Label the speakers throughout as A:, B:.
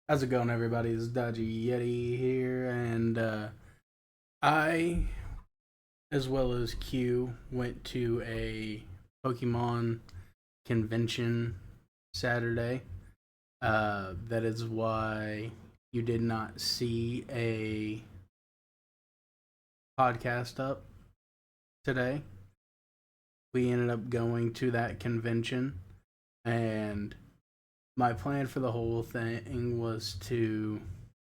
A: How's it going, everybody? It's Dodgy Yeti here, and I, as well as Q, went to a Pokemon convention Saturday. That is why you did not see a podcast up today. We ended up going to that convention, and my plan for the whole thing was to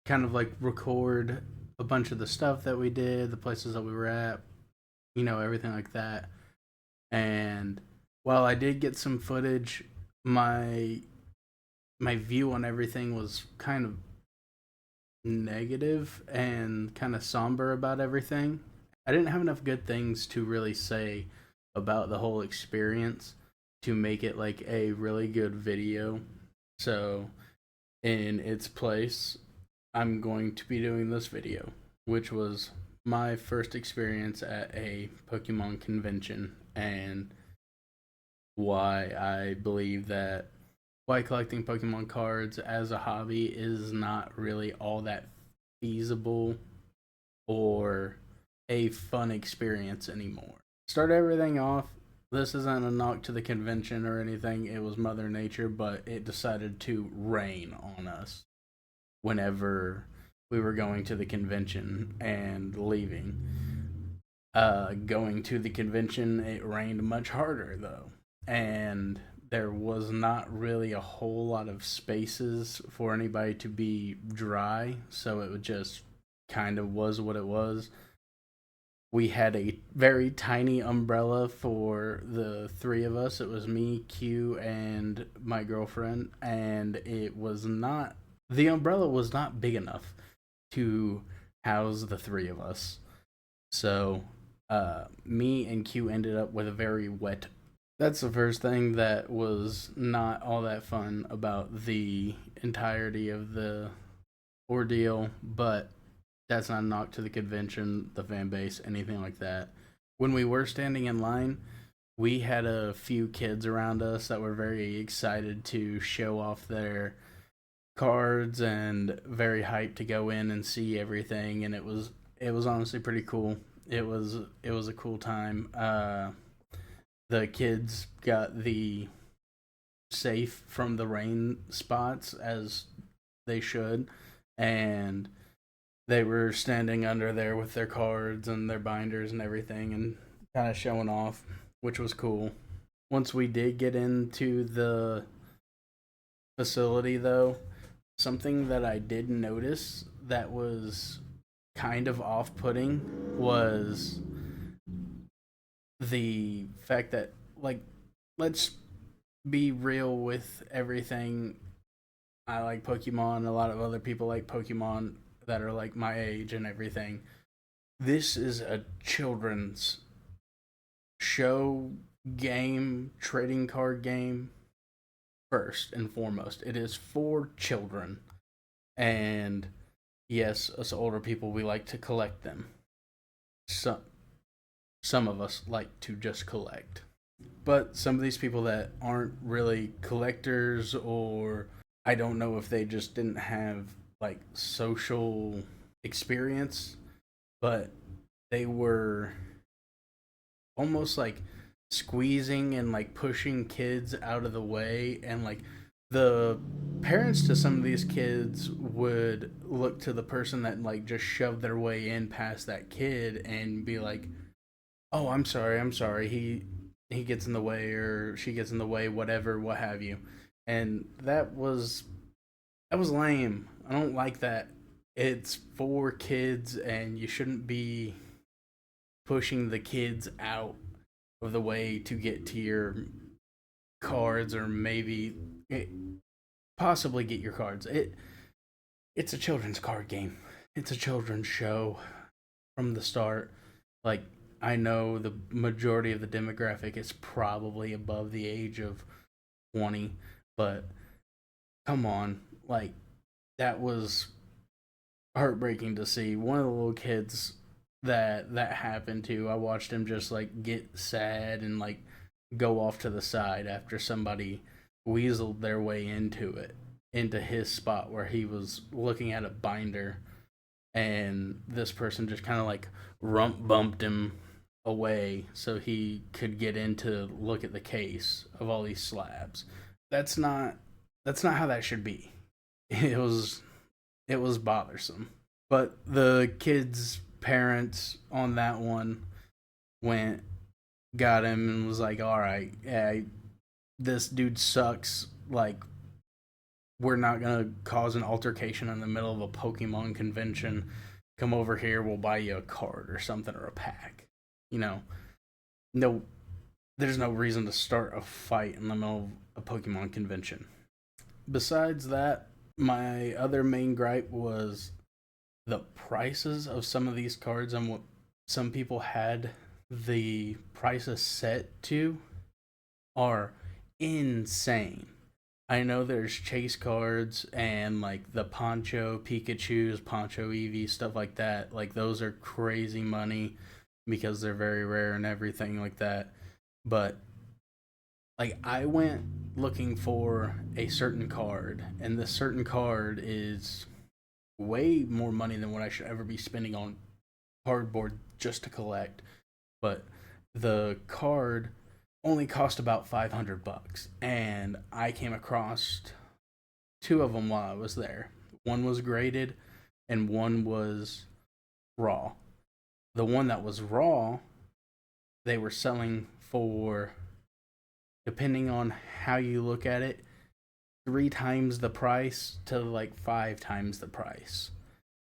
A: kind of like record a bunch of the stuff that we did, the places that we were at, everything like that. And while I did get some footage, my my view on everything was kind of negative and kind of somber about everything. I didn't have enough good things to really say about the whole experience to make it like a really good video. So, in its place, I'm going to be doing this video, which was my first experience at a Pokemon convention and why I believe that why collecting Pokemon cards as a hobby is not really all that feasible or a fun experience anymore. Start everything off. This isn't a knock to the convention or anything. It was Mother Nature, but it decided to rain on us whenever we were going to the convention and leaving. Going to the convention, it rained much harder though, and there was not really a whole lot of spaces for anybody to be dry, so it would just kind of was what it was. We had a very tiny umbrella for the three of us. It was me, Q, and my girlfriend, and it was not the umbrella was not big enough to house the three of us. So, me and Q ended up with a very wet. That's the first thing that was not all that fun about the entirety of the ordeal, but that's not a knock to the convention, the fan base, anything like that. When we were standing in line, we had a few kids around us that were very excited to show off their cards and very hyped to go in and see everything, and it was honestly pretty cool. It was a cool time. The kids got the safe from the rain spots as they should, and they were standing under there with their cards and their binders and everything and kind of showing off, which was cool. Once we did get into the facility, though, something that I did notice that was kind of off putting was the fact that, like, let's be real with everything. I like Pokemon, a lot of other people like Pokemon that are like my age and everything. This is a children's show game, trading card game, first and foremost. It is for children. And yes, us older people, we like to collect them. Some, some of us like to just collect. But some of these people that aren't really collectors, or I don't know if they just didn't have like social experience, but they were almost like squeezing and like pushing kids out of the way, and like the parents to some of these kids would look to the person that like just shoved their way in past that kid and be like, "Oh, I'm sorry, he gets in the way or she gets in the way, whatever, what have you." And that was lame. I don't like that. It's for kids, and you shouldn't be pushing the kids out of the way to get to your cards, or maybe possibly get your cards. It's a children's card game. It's a children's show from the start. Like, I know the majority of the demographic is probably above the age of 20, but come on, like, that was heartbreaking to see. One of the little kids that happened to, I watched him just like get sad and like go off to the side after somebody weaseled their way into it. into his spot where he was looking at a binder, and this person just kind of like rump bumped him away so he could get in to look at the case of all these slabs. That's not that's not how that should be. It was bothersome. But the kid's parents on that one went, got him, and was like, "All right, yeah, this dude sucks. Like, we're not gonna cause an altercation in the middle of a Pokemon convention. Come over here, we'll buy you a card or something or a pack. You know, no, there's no reason to start a fight in the middle of a Pokemon convention." Besides that, my other main gripe was the prices of some of these cards and what some people had the prices set to are insane. I know there's chase cards and like the Poncho Pikachu's, Poncho Eevee, stuff like that. Like those are crazy money because they're very rare and everything like that. But like I went looking for a certain card, and this certain card is way more money than what I should ever be spending on cardboard just to collect. But the card only cost about $500, and I came across two of them while I was there. One was graded, and one was raw. The one that was raw, they were selling for, depending on how you look at it, 3 times the price to like 5 times the price.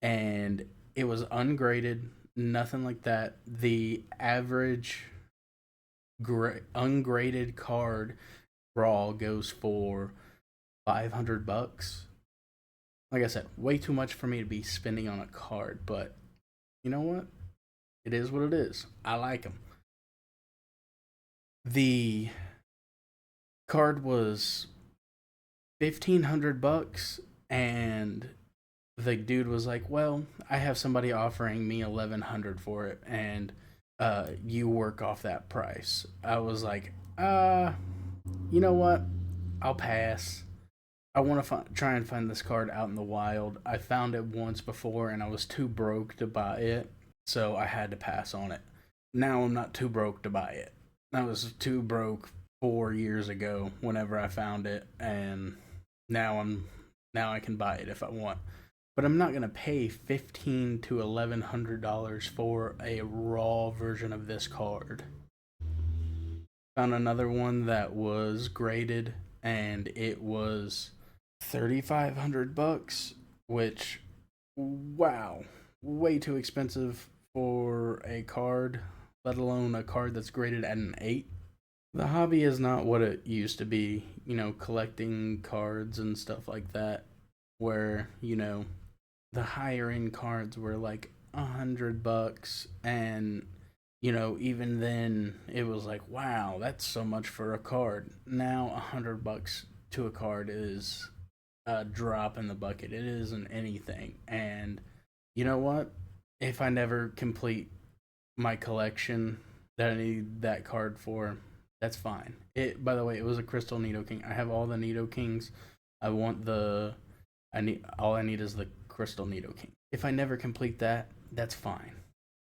A: And it was ungraded, nothing like that. The average ungraded card raw goes for $500. Like I said, way too much for me to be spending on a card, but you know what? It is what it is. I like them. The card was $1,500, and the dude was like, "Well, I have somebody offering me 1,100 for it, and you work off that price." I was like, you know what? I'll pass. I want to try and find this card out in the wild. I found it once before, and I was too broke to buy it, so I had to pass on it. Now I'm not too broke to buy it. I was too broke 4 years ago whenever I found it, and now I can buy it if I want. But I'm not gonna pay $1,500 to $1,100 for a raw version of this card. Found another one that was graded, and it was $3,500, which, wow, way too expensive for a card, let alone a card that's graded at an 8. The hobby is not what it used to be, collecting cards and stuff like that, where, the higher end cards were like $100, and even then it was like, wow, that's so much for a card. Now $100 to a card is a drop in the bucket. It isn't anything. And you know what? If I never complete my collection that I need that card for, that's fine. It, by the way, it was a Crystal Nidoking. I have all the Nidokings. I want the I need all I need is the Crystal Nidoking. If I never complete that, that's fine.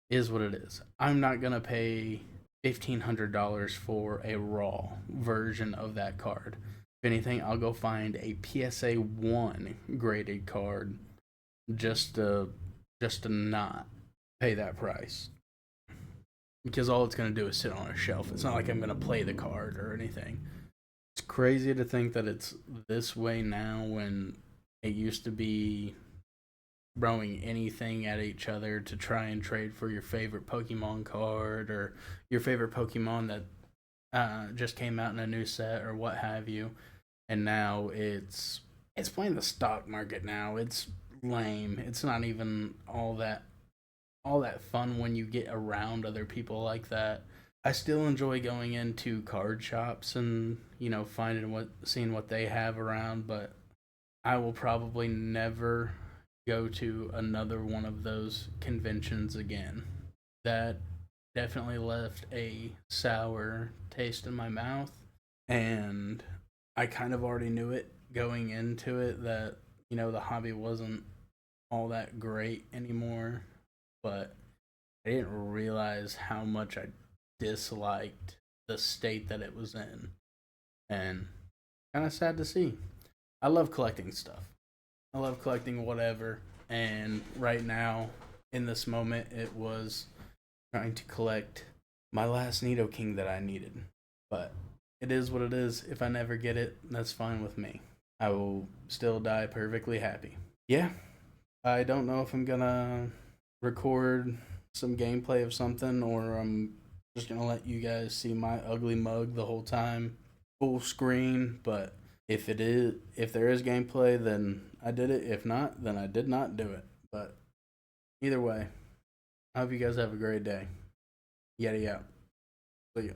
A: Is what it is. I'm not gonna pay $1,500 for a raw version of that card. If anything, I'll go find a PSA 1 graded card just to not pay that price. Because all it's gonna do is sit on a shelf. It's not like I'm gonna play the card or anything. It's crazy to think that it's this way now when it used to be throwing anything at each other to try and trade for your favorite Pokemon card or your favorite Pokemon that just came out in a new set or what have you. And now it's playing the stock market now. It's lame. It's not even all that fun when you get around other people like that. I still enjoy going into card shops and seeing what they have around, but I will probably never go to another one of those conventions again. That definitely left a sour taste in my mouth, and I kind of already knew it going into it that, you know, the hobby wasn't all that great anymore, but I didn't realize how much I disliked the state that it was in. And kind of sad to see. I love collecting stuff. I love collecting whatever. And right now, in this moment, it was trying to collect my last Nidoking that I needed. But it is what it is. If I never get it, that's fine with me. I will still die perfectly happy. Yeah, I don't know if I'm gonna record some gameplay of something or I'm just gonna let you guys see my ugly mug the whole time, full screen. But if there is gameplay, then I did it. If not, then I did not do it. But either way, I hope you guys have a great day. Yeti out. See ya.